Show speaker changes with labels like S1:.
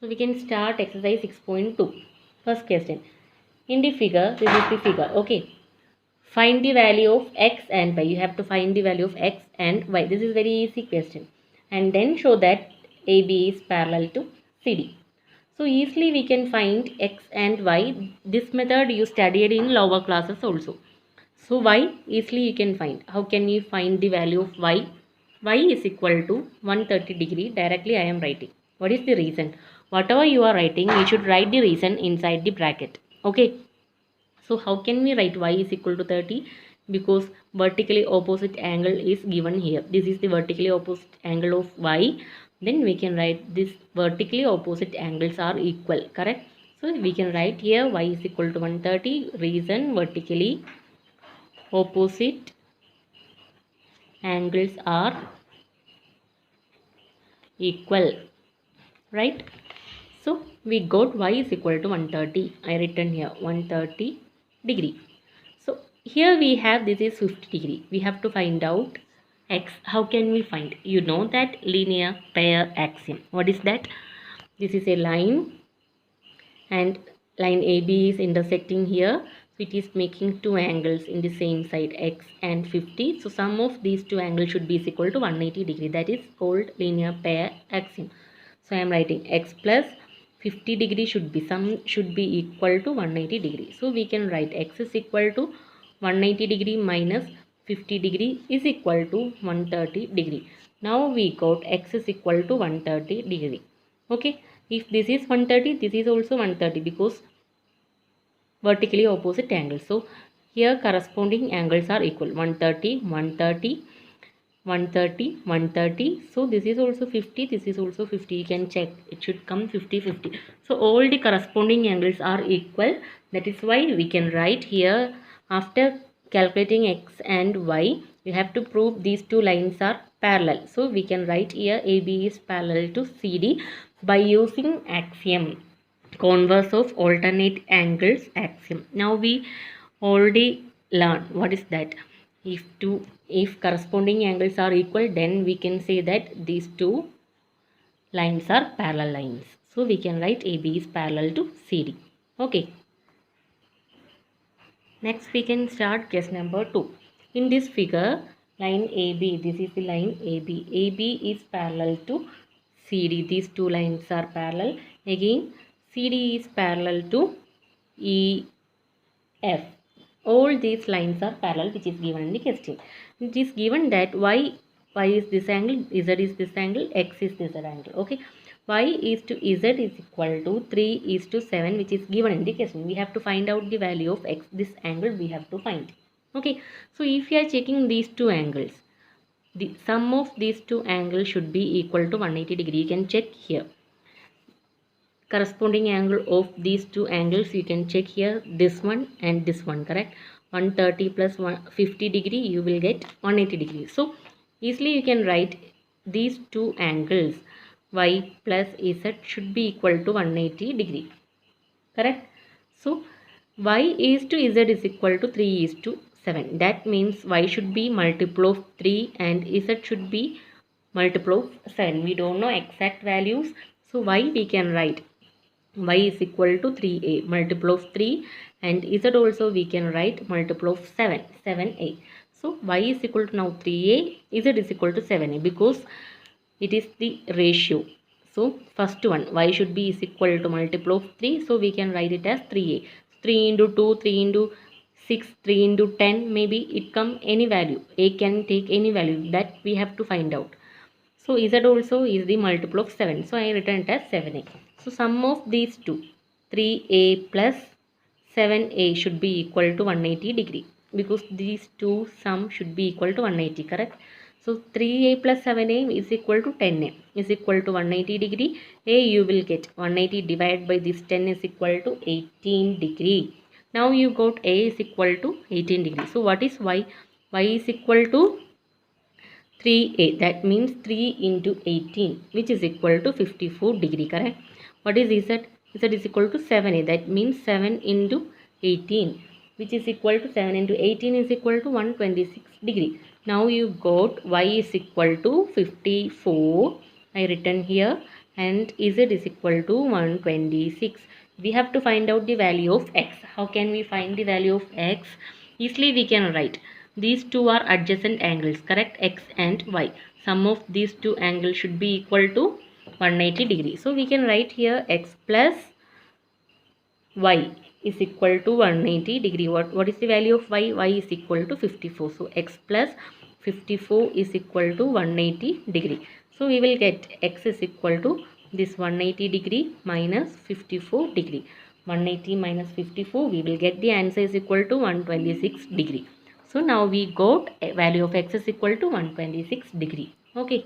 S1: So we can start exercise 6.2. First question. In the figure, this is the figure. Okay. Find the value of x and y. You have to find the value of x and y. This is very easy question. And then show that AB is parallel to CD. So easily we can find x and y. This method you studied in lower classes also. So y easily you can find. How can you find the value of y? Y is equal to 130 degree. Directly I am writing. What is the reason? Whatever you are writing, you should write the reason inside the bracket. Okay. So how can we write y is equal to 30? Because vertically opposite angle is given here. This is the vertically opposite angle of y. Then we can write this vertically opposite angles are equal. Correct? So we can write here y is equal to 130. Reason vertically opposite angles are equal. Right? So we got y is equal to 130. I written here 130 degree. So here we have this is 50 degree. We have to find out x. How can we find? You know that linear pair axiom. What is that? This is a line and line AB is intersecting here. So it is making two angles in the same side x and 50. So sum of these two angles should be equal to 180 degree. That is called linear pair axiom. So I am writing x plus 50 degree should be equal to 180 degree. So we can write x is equal to 180 degree minus 50 degree is equal to 130 degree. Now we got x is equal to 130 degree. Okay. If this is 130, this is also 130 because vertically opposite angles. So here corresponding angles are equal. 130, 130, 130, 130. So this is also 50, this is also 50. You can check. It should come 50, 50. So all the corresponding angles are equal. That is why we can write here after calculating x and y, you have to prove these two lines are parallel. So we can write here AB is parallel to CD by using axiom, converse of alternate angles axiom. Now we already learned what is that. If corresponding angles are equal, then we can say that these two lines are parallel lines. So we can write AB is parallel to CD. Okay. Next we can start case number 2. In this figure, line AB, this is the line AB. AB is parallel to CD. These two lines are parallel. Again, CD is parallel to EF. All these lines are parallel, which is given in the question. It is given that y is this angle, z is this angle, x is this angle. Okay. Y is to z is equal to 3 is to 7, which is given in the question. We have to find out the value of x. This angle we have to find. Okay. So if you are checking these two angles, the sum of these two angles should be equal to 180 degree. You can check here. Corresponding angle of these two angles you can check here, this one and this one. Correct? 130 plus 50 degree, you will get 180 degree. So easily you can write these two angles y plus z should be equal to 180 degree. Correct? So y is to z is equal to 3 is to 7. That means y should be multiple of 3 and z should be multiple of 7. We don't know exact values. So y we can write y is equal to 3a, multiple of 3, and z also we can write multiple of 7, 7a. So y is equal to now 3a, z is equal to 7a because it is the ratio. So first one, y should be is equal to multiple of 3, so we can write it as 3a. 3 into 2, 3 into 6, 3 into 10, maybe it come any value. A can take any value, that we have to find out. So z also is the multiple of 7. So I written it as 7a. So sum of these two, 3a plus 7a should be equal to 180 degree. Because these two sum should be equal to 180. Correct? So 3a plus 7a is equal to 10a is equal to 180 degree. A you will get 180 divided by this 10 is equal to 18 degree. Now you got a is equal to 18 degree. So what is y? Y is equal to 3a, that means 3 into 18, which is equal to 54 degree. Correct? What is z? Z is equal to 7a, that means 7 into 18, which is equal to 7 into 18 is equal to 126 degree. Now you got y is equal to 54. I written here and z is equal to 126. We have to find out the value of x. How can we find the value of x? Easily we can write these two are adjacent angles, correct? X and y. Sum of these two angles should be equal to 180 degrees. So we can write here x plus y is equal to 180 degree. What is the value of y? Y is equal to 54. So x plus 54 is equal to 180 degree. So we will get x is equal to this 180 degree minus 54 degree. 180 minus 54, we will get the answer is equal to 126 degree. So now we got a value of x is equal to 126 degree. Okay.